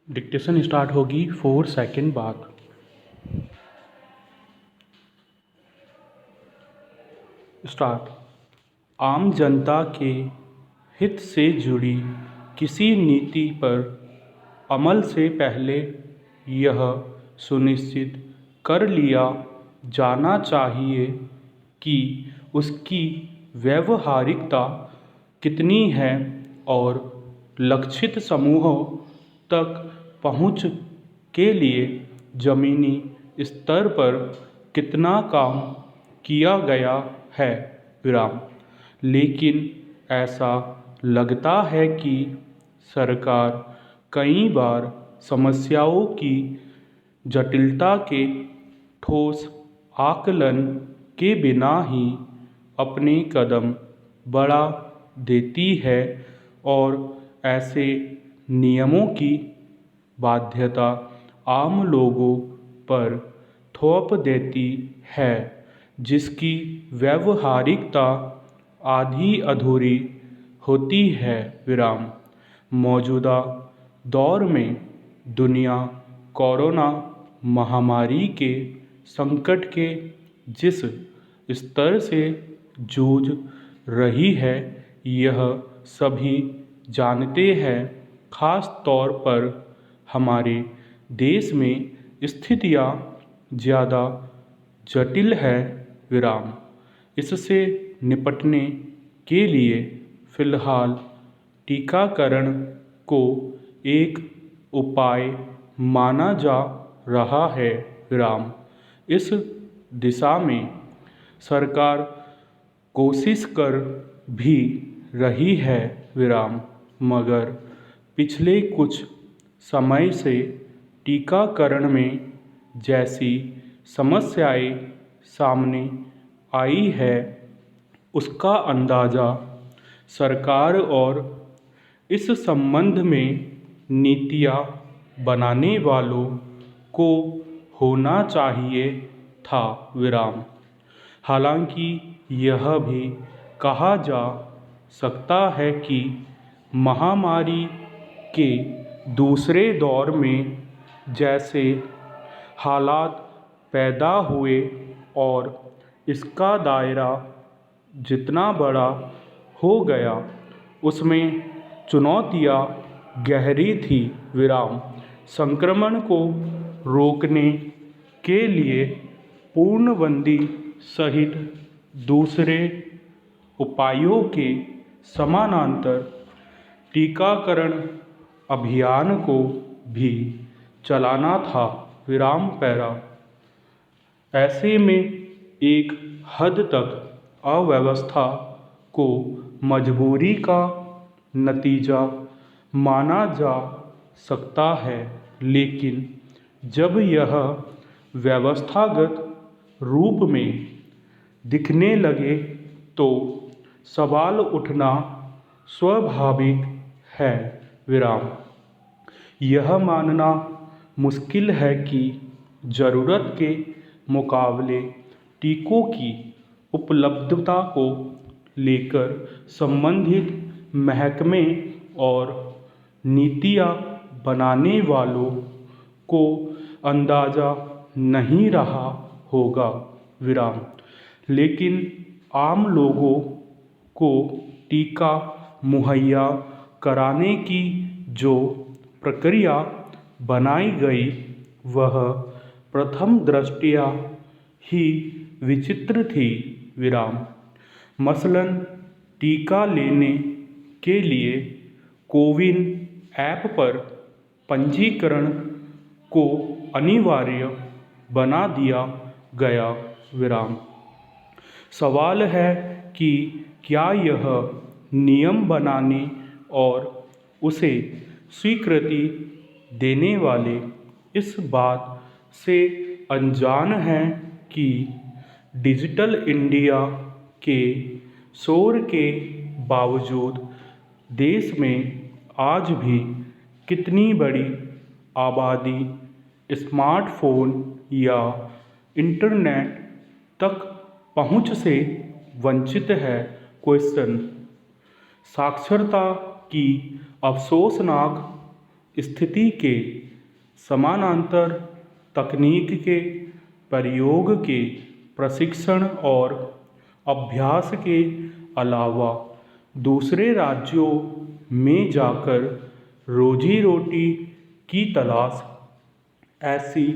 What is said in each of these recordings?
Dictation start होगी 4 second बाद। Start. आम जनता के हित से जुड़ी किसी नीति पर अमल से पहले यह सुनिश्चित कर लिया जाना चाहिए कि उसकी व्यावहारिकता कितनी है और लक्षित समूहों तक पहुंच के लिए ज़मीनी स्तर पर कितना काम किया गया है। विराम। लेकिन ऐसा लगता है कि सरकार कई बार समस्याओं की जटिलता के ठोस आकलन के बिना ही अपने कदम बढ़ा देती है और ऐसे नियमों की बाध्यता आम लोगों पर थोप देती है जिसकी व्यावहारिकता आधी अधूरी होती है। विराम। मौजूदा दौर में दुनिया कोरोना महामारी के संकट के जिस स्तर से जूझ रही है यह सभी जानते हैं। खास तौर पर हमारे देश में स्थितियाँ ज़्यादा जटिल है। विराम। इससे निपटने के लिए फ़िलहाल टीकाकरण को एक उपाय माना जा रहा है। विराम। इस दिशा में सरकार कोशिश कर भी रही है। विराम। मगर पिछले कुछ समय से टीकाकरण में जैसी समस्याएं सामने आई है उसका अंदाज़ा सरकार और इस संबंध में नीतियाँ बनाने वालों को होना चाहिए था। विराम। हालांकि यह भी कहा जा सकता है कि महामारी के दूसरे दौर में जैसे हालात पैदा हुए और इसका दायरा जितना बड़ा हो गया उसमें चुनौतियाँ गहरी थी। विराम। संक्रमण को रोकने के लिए पूर्णबंदी सहित दूसरे उपायों के समानांतर टीकाकरण अभियान को भी चलाना था। विराम। पैरा। ऐसे में एक हद तक अव्यवस्था को मजबूरी का नतीजा माना जा सकता है लेकिन जब यह व्यवस्थागत रूप में दिखने लगे तो सवाल उठना स्वाभाविक है। विराम। यह मानना मुश्किल है कि ज़रूरत के मुकाबले टीकों की उपलब्धता को लेकर संबंधित महकमे और नीतियाँ बनाने वालों को अंदाज़ा नहीं रहा होगा। विराम। लेकिन आम लोगों को टीका मुहैया कराने की जो प्रक्रिया बनाई गई वह प्रथम दृष्टया ही विचित्र थी। विराम। मसलन टीका लेने के लिए कोविन ऐप पर पंजीकरण को अनिवार्य बना दिया गया। विराम। सवाल है कि क्या यह नियम बनाने और उसे स्वीकृति देने वाले इस बात से अनजान हैं कि डिजिटल इंडिया के शोर के बावजूद देश में आज भी कितनी बड़ी आबादी स्मार्टफोन या इंटरनेट तक पहुंच से वंचित है। क्वेश्चन। साक्षरता की अफसोसनाक स्थिति के समानांतर तकनीक के प्रयोग के प्रशिक्षण और अभ्यास के अलावा दूसरे राज्यों में जाकर रोजी रोटी की तलाश ऐसी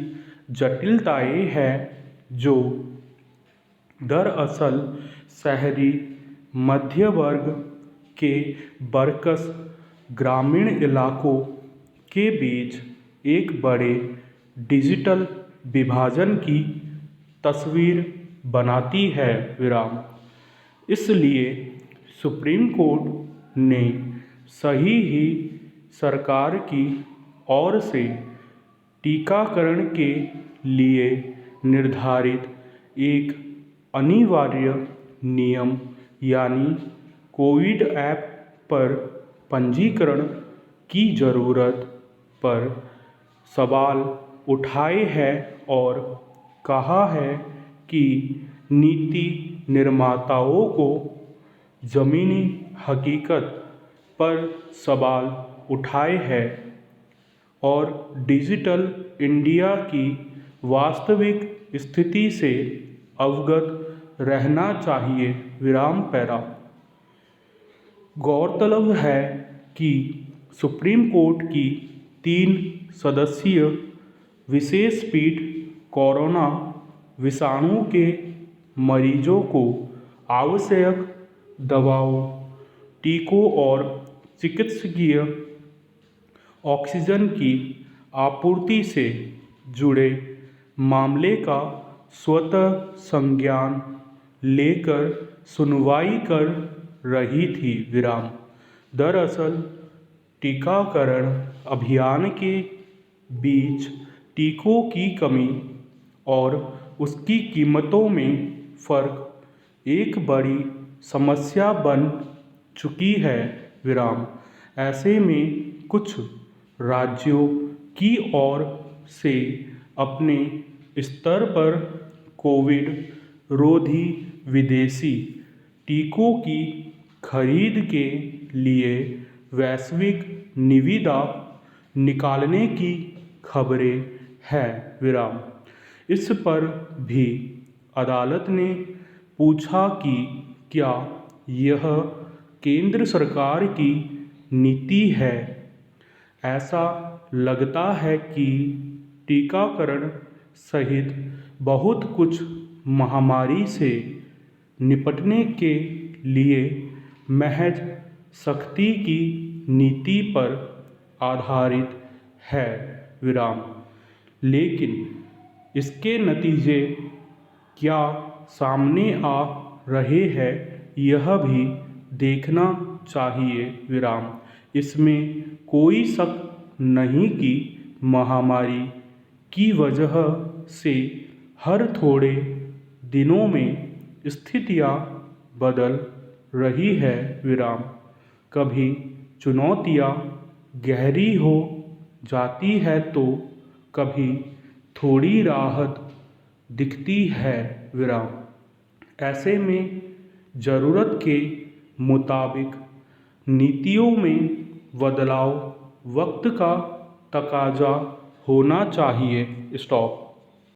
जटिलताएं हैं जो दरअसल शहरी मध्य वर्ग के बरकस ग्रामीण इलाकों के बीच एक बड़े डिजिटल विभाजन की तस्वीर बनाती है। इसलिए सुप्रीम कोर्ट ने सही ही सरकार की ओर से टीकाकरण के लिए निर्धारित एक अनिवार्य नियम यानी कोविड ऐप पर पंजीकरण की ज़रूरत पर सवाल उठाए हैं और कहा है कि नीति निर्माताओं को ज़मीनी हकीकत पर सवाल उठाए हैं और डिजिटल इंडिया की वास्तविक स्थिति से अवगत रहना चाहिए। गौरतलब है कि सुप्रीम कोर्ट की 3 सदस्यीय विशेष पीठ कोरोना विषाणु के मरीजों को आवश्यक दवाओं, टीकों और चिकित्सकीय ऑक्सीजन की आपूर्ति से जुड़े मामले का स्वतः संज्ञान लेकर सुनवाई कर रही थी। दरअसल टीकाकरण अभियान के बीच टीकों की कमी और उसकी कीमतों में फ़र्क एक बड़ी समस्या बन चुकी है। ऐसे में कुछ राज्यों की ओर से अपने स्तर पर कोविड रोधी विदेशी टीकों की खरीद के लिए वैश्विक निविदा निकालने की खबरें हैं। इस पर भी अदालत ने पूछा कि क्या यह केंद्र सरकार की नीति है। ऐसा लगता है कि टीकाकरण सहित बहुत कुछ महामारी से निपटने के लिए महज सख्ती की नीति पर आधारित है। लेकिन इसके नतीजे क्या सामने आ रहे हैं यह भी देखना चाहिए। इसमें कोई शक नहीं कि महामारी की वजह से हर थोड़े दिनों में स्थितियां बदल रही है। कभी चुनौतियां गहरी हो जाती है तो कभी थोड़ी राहत दिखती है। ऐसे में ज़रूरत के मुताबिक नीतियों में बदलाव वक्त का तकाजा होना चाहिए।